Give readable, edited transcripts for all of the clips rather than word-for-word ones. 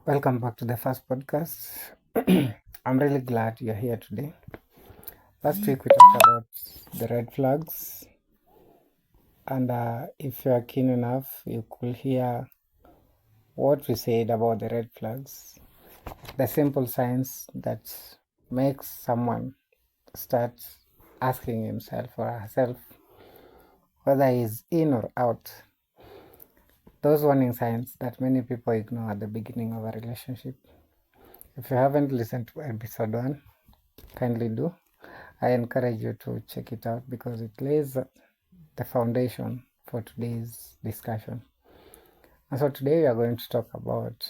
Welcome back to the first podcast. I'm really glad you're here today. Last week we talked about the red flags, and if you're keen enough, you could hear what we said about the red flags, the simple signs that makes someone start asking himself or herself whether he's in or out. Those warning signs that many people ignore at the beginning of a relationship. If you haven't listened to episode 1, kindly do. I encourage you to check it out because it lays the foundation for today's discussion. And so today we are going to talk about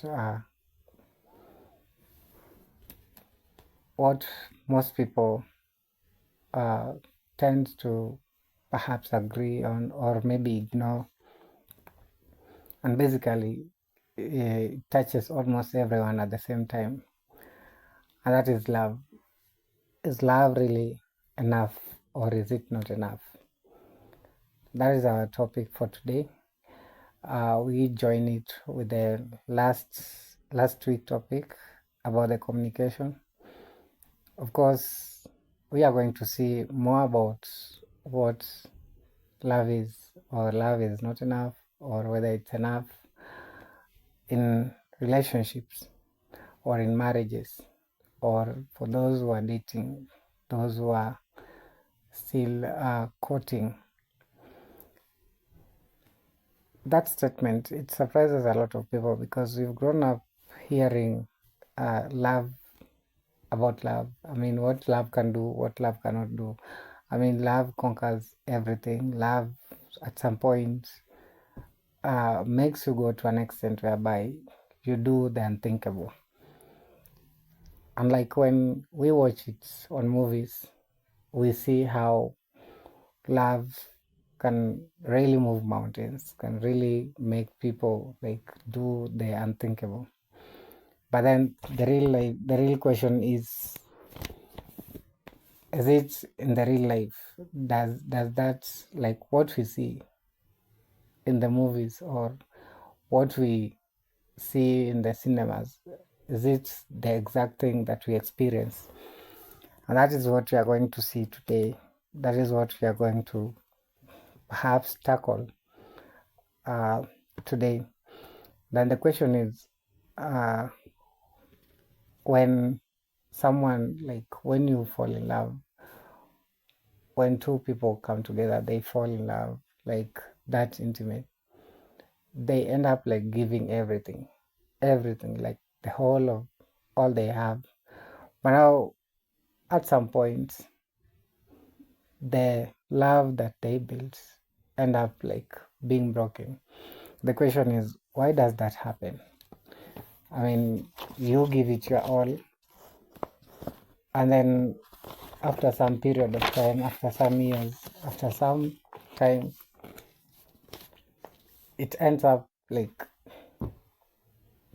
what most people uh, tend to perhaps agree on or maybe ignore, and basically it touches almost everyone at the same time, and that is love. Is love really enough, or is it not enough? That is our topic for today. We join it with the last week topic about the communication. Of course, we are going to see more about what love is, or love is not enough, or whether it's enough in relationships or in marriages, or for those who are dating, those who are still courting. That statement, it surprises a lot of people because we've grown up hearing love about love. I mean, what love can do, what love cannot do. I mean, love conquers everything. Love, at some point, makes you go to an extent whereby you do the unthinkable. And like when we watch it on movies, we see how love can really move mountains, can really make people like do the unthinkable. But then the real question is it in the real life? Does that, like what we see in the movies or what we see in the cinemas, is it the exact thing that we experience? And that is what we are going to see today. That is what we are going to perhaps tackle uh, today. Then the question is, uh, when someone, like when you fall in love, when two people come together, they fall in love, like that intimate, they end up like giving everything, like the whole of all they have. But now, at some point, the love that they built end up like being broken. The question is, why does that happen? I mean, you give it your all, and then after some period of time, after some years, after some time, it ends up like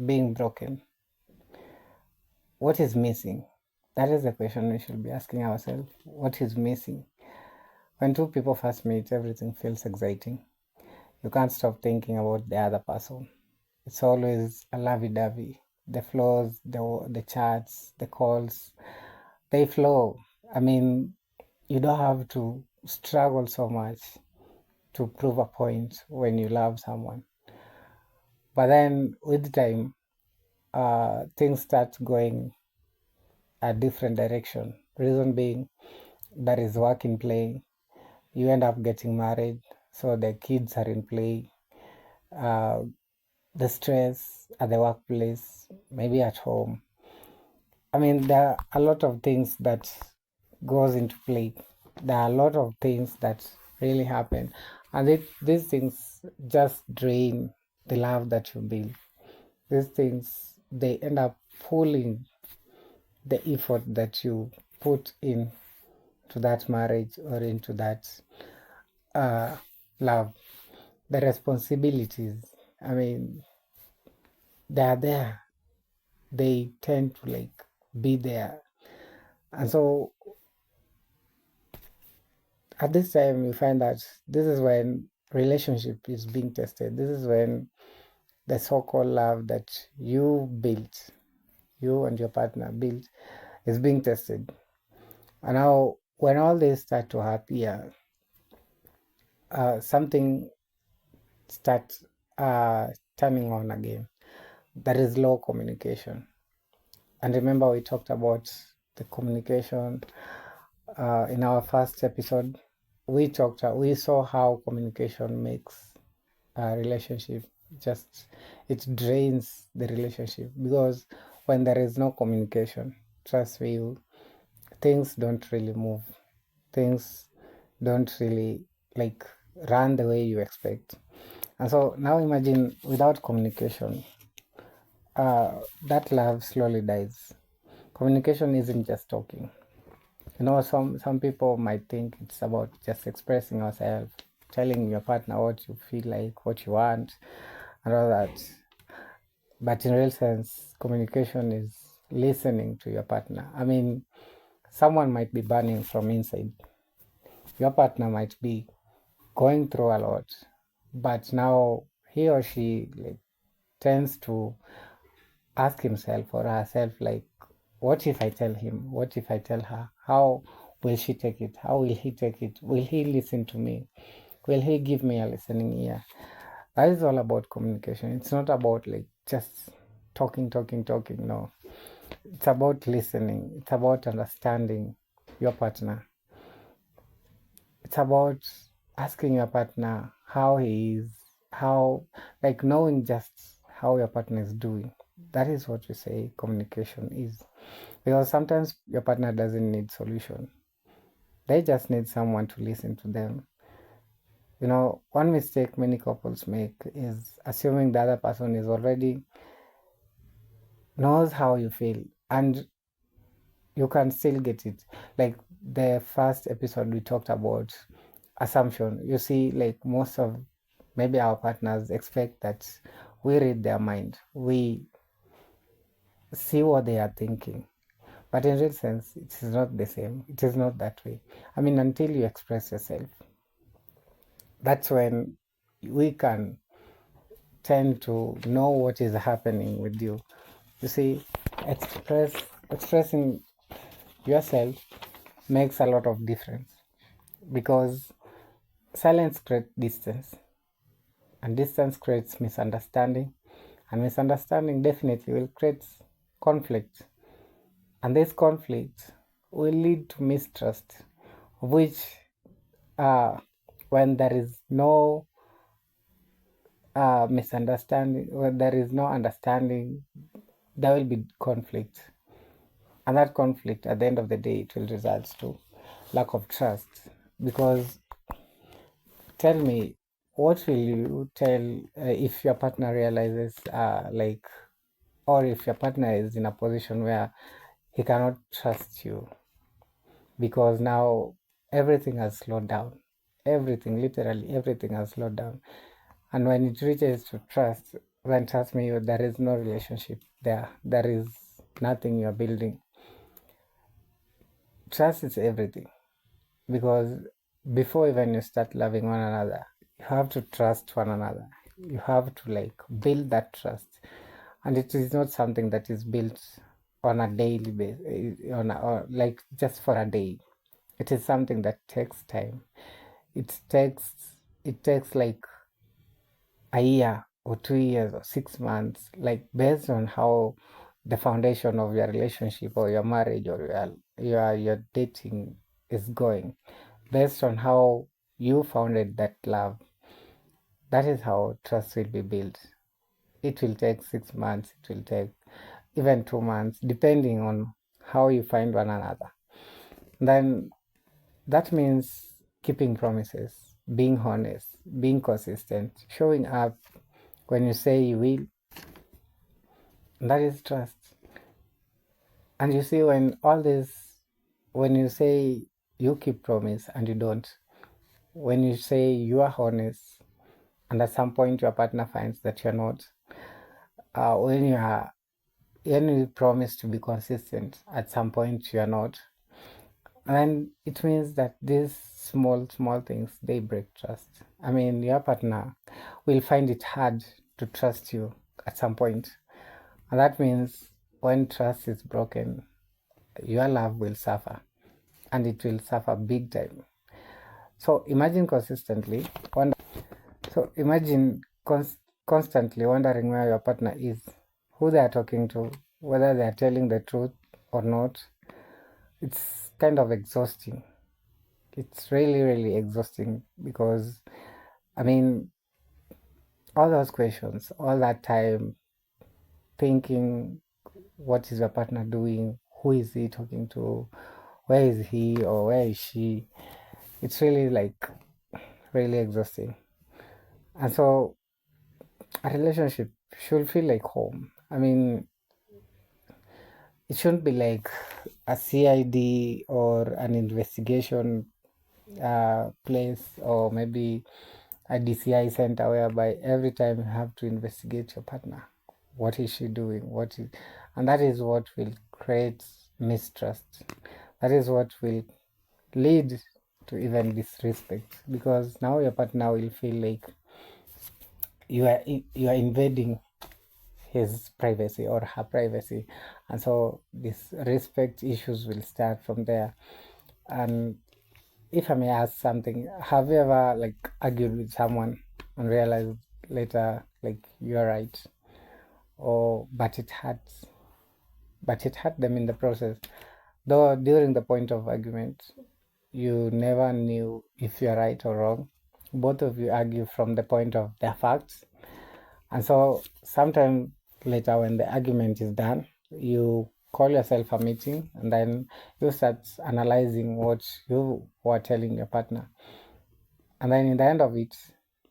being broken. What is missing? That is the question we should be asking ourselves. What is missing? When two people first meet, everything feels exciting. You can't stop thinking about the other person. It's always a lovey-dovey. The flows, the chats, the calls, they flow. I mean, you don't have to struggle so much to prove a point when you love someone. But then with time, things start going a different direction. Reason being, there is work in play. You end up getting married, so the kids are in play. Uh, the stress at the workplace, maybe at home. I mean, there are a lot of things that goes into play. There are a lot of things that really happen, and these things just drain the love that you build. These things, they end up pulling the effort that you put in to that marriage or into that uh, love. The responsibilities, I mean, they are there. They tend to like be there, and so at this time you find that this is when relationship is being tested. This is when the so-called love that you built, you and your partner built, is being tested. And now, when all this start to appear, something starts turning on again. There is low communication. And remember, we talked about the communication in our first episode. We saw how communication makes a relationship just, it drains the relationship, because when there is no communication, trust me, things don't really move. Things don't really like run the way you expect. And so now imagine, without communication, that love slowly dies. Communication isn't just talking. Some people might think it's about just expressing yourself, telling your partner what you feel like, what you want, and all that. But in real sense, communication is listening to your partner. I mean, someone might be burning from inside. Your partner might be going through a lot, but now he or she like tends to ask himself or herself, like, what if I tell him? What if I tell her? How will she take it? How will he take it? Will he listen to me? Will he give me a listening ear? That is all about communication. It's not about like just talking. No, it's about listening. It's about understanding your partner. It's about asking your partner how he is, how, like, knowing just how your partner is doing. That is what we say communication is. Because sometimes your partner doesn't need solution. They just need someone to listen to them. One mistake many couples make is assuming the other person is already knows how you feel, and you can still get it. Like the first episode we talked about assumption. You see, like most of maybe our partners expect that we read their mind, we see what they are thinking. But in real sense, it is not the same. It is not that way. I mean, until you express yourself, that's when we can tend to know what is happening with you. You see, expressing yourself makes a lot of difference, because silence creates distance, and distance creates misunderstanding, and misunderstanding definitely will create conflict, and this conflict will lead to mistrust, which when there is no misunderstanding, when there is no understanding, there will be conflict, and that conflict at the end of the day, it will result to lack of trust. Because tell me, what will you tell if your partner realizes like, or if your partner is in a position where he cannot trust you, because now everything has slowed down. Everything, literally everything has slowed down. And when it reaches to trust, then trust me, there is no relationship there. There is nothing you're building. Trust is everything. Because before even you start loving one another, you have to trust one another. You have to like build that trust. And it is not something that is built on a daily basis, or like just for a day. It is something that takes time. It takes like a year or 2 years or 6 months, like based on how the foundation of your relationship or your marriage or your dating is going, based on how you founded that love. That is how trust will be built. It will take 6 months, it will take even 2 months, depending on how you find one another. Then that means keeping promises, being honest, being consistent, showing up when you say you will. That is trust. And you see, when you say you keep promise and you don't, when you say you are honest, and at some point your partner finds that you're not, when you promise to be consistent, at some point you're not, and it means that these small things, they break trust. I mean, your partner will find it hard to trust you at some point. And that means when trust is broken, your love will suffer, and it will suffer big time. So imagine consistently wonder. So imagine constantly wondering where your partner is, who they are talking to, whether they are telling the truth or not. It's kind of exhausting. It's really, really exhausting because, I mean, all those questions, all that time thinking, what is your partner doing? Who is he talking to? Where is he or where is she? It's really like really exhausting. And so a relationship should feel like home. I mean, it shouldn't be like a CID or an investigation place, or maybe a DCI center whereby every time you have to investigate your partner. What is she doing? And that is what will create mistrust. That is what will lead to even disrespect, because now your partner will feel like you are invading his privacy or her privacy, and so these respect issues will start from there. And if I may ask something, have you ever like argued with someone and realized later like you're right, or but it hurt them in the process, though during the point of argument you never knew if you're right or wrong? Both of you argue from the point of their facts, and so sometime later when the argument is done, you call yourself a meeting and then you start analyzing what you were telling your partner. And then in the end of it,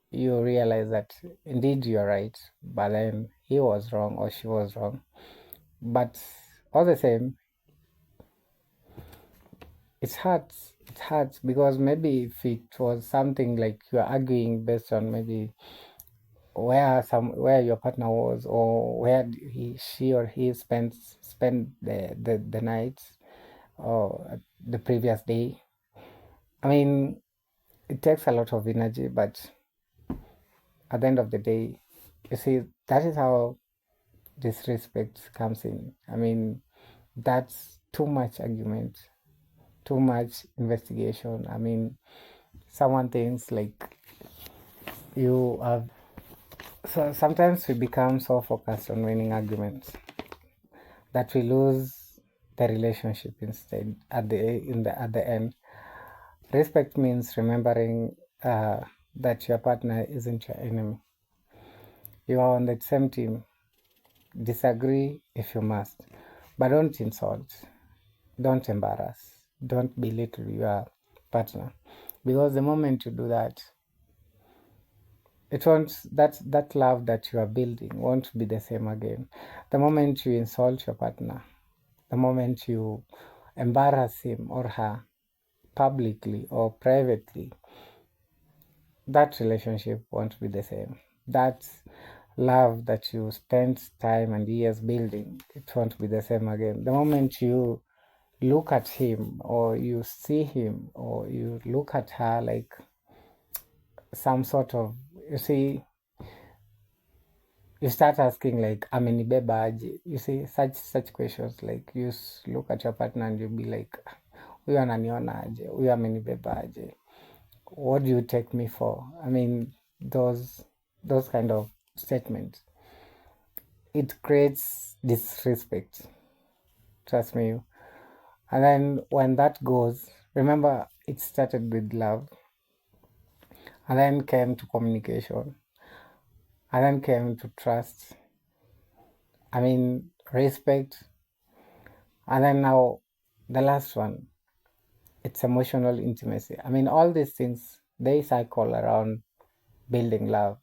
you realize that indeed you're right, but then he was wrong or she was wrong. But all the same, it hurts. It hurts because maybe if it was something like you're arguing based on maybe where your partner was, or where she or he spent the night or the previous day. I mean, it takes a lot of energy, but at the end of the day, you see, that is how disrespect comes in. I mean, that's too much argument, too much investigation. I mean, someone thinks like you have. So sometimes we become so focused on winning arguments that we lose the relationship instead at the end. Respect means remembering that your partner isn't your enemy. You are on the same team. Disagree if you must, but don't insult, don't embarrass, don't belittle your partner, because the moment you do that, it won't that love that you are building won't be the same again. The moment you insult your partner, the moment you embarrass him or her publicly or privately, that relationship won't be the same. That love that you spent time and years building, it won't be the same again. The moment you look at him or you see him or you look at her like some sort of, you see, you start asking like amenibeba aje, you see, such questions, like you look at your partner and you'll be like, huyu ananiona aje, huyu amenibeba aje, what do you take me for? I mean, those kind of statements, it creates disrespect, trust me. And then when that goes, remember, it started with love, and then came to communication, and then came to trust, I mean, respect, and then now the last one, it's emotional intimacy. I mean, all these things, they cycle around building love.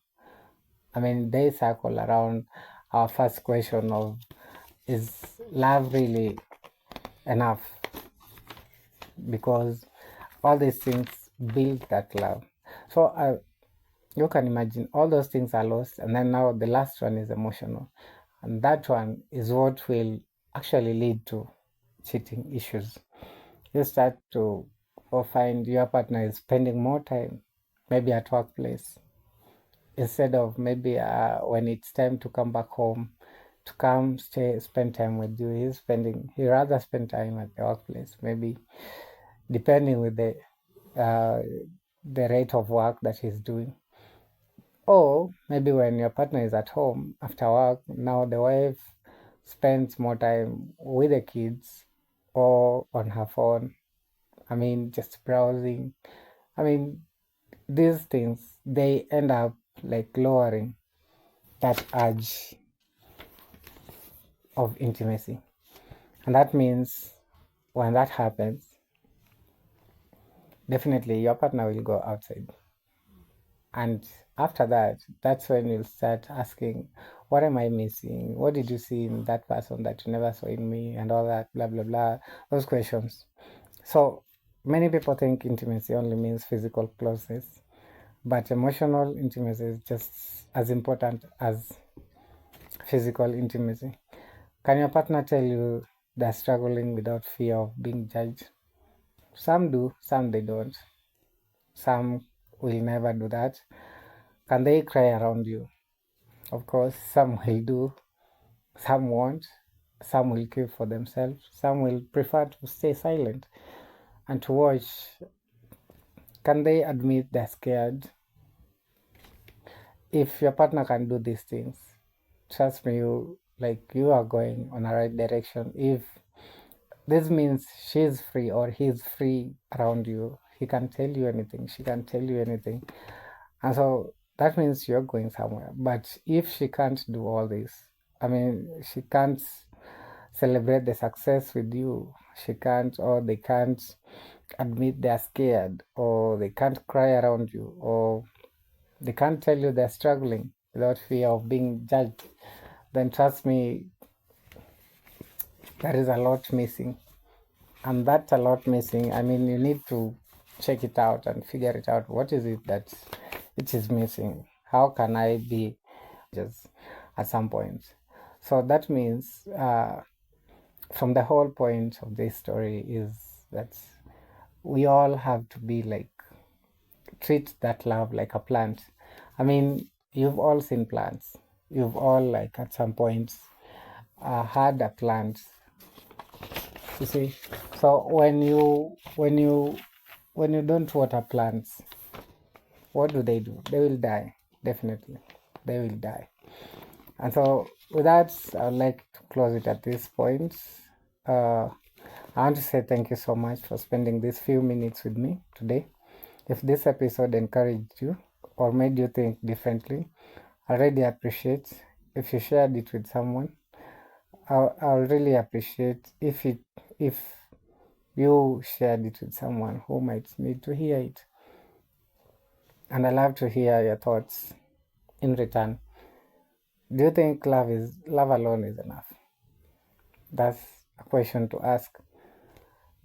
I mean, they circle around our first question of, is love really enough? Because all these things build that love. So you can imagine all those things are lost, and then now the last one is emotional, and that one is what will actually lead to cheating issues. You start to or find your partner is spending more time maybe at workplace, instead of maybe when it's time to come back home, to come spend time with you, he rather spend time at the workplace, maybe depending with the rate of work that he's doing. Or maybe when your partner is at home after work, now the wife spends more time with the kids or on her phone. I mean, just browsing. I mean, these things, they end up like lowering that urge of intimacy. And that means when that happens, definitely your partner will go outside. And after that, that's when you'll start asking, what am I missing? What did you see in that person that you never saw in me? And all that, blah, blah, blah, those questions. So many people think intimacy only means physical closeness, but emotional intimacy is just as important as physical intimacy. Can your partner tell you they're struggling without fear of being judged? Some do, some they don't. Some will never do that. Can they cry around you? Of course, some will do, some won't. Some will keep for themselves. Some will prefer to stay silent and to watch. Can they admit they're scared? If your partner can do these things, trust me, you are going on a right direction. If this means she's free or he's free around you, he can tell you anything, she can tell you anything. And so that means you're going somewhere. But if she can't do all this, I mean, she can't celebrate the success with you, she can't, or they can't admit they're scared, or they can't cry around you, or they can't tell you they're struggling without fear of being judged, then trust me, there is a lot missing. And that's a lot missing. I mean, you need to check it out and figure it out. What is it that it is missing? How can I be just at some point? So that means from the whole point of this story is that we all have to be like, treat that love like a plant. I mean, you've all seen plants. You've all like at some point had a plant. You see, so when you don't water plants, what do? They will die. Definitely, they will die. And so with that, I would like to close it at this point. I want to say thank you so much for spending these few minutes with me today. If this episode encouraged you or made you think differently, I really appreciate if you shared it with someone. I'll really appreciate if you shared it with someone who might need to hear it. And I love to hear your thoughts in return. Do you think love alone is enough? That's a question to ask.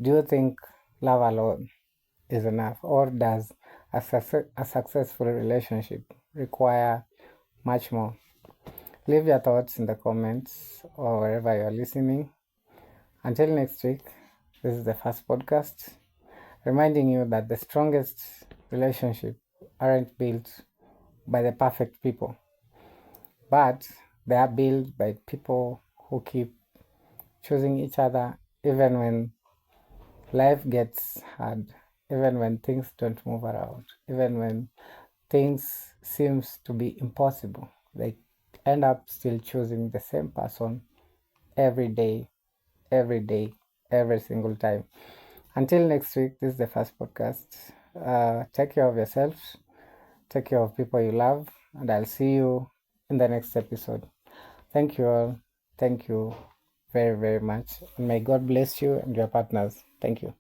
Do you think love alone is enough, or does a successful relationship require much more? Leave your thoughts in the comments or wherever you're listening. Until next week, this is the first podcast, reminding you that the strongest relationships aren't built by the perfect people, but they are built by people who keep choosing each other even when life gets hard, even when things don't move around, even when things seems to be impossible. They end up still choosing the same person every day, every single time. Until next week, this is the first podcast. Take care of yourself, take care of people you love, and I'll see you in the next episode. Thank you all. Thank you very, very much. And may God bless you and your partners. Thank you.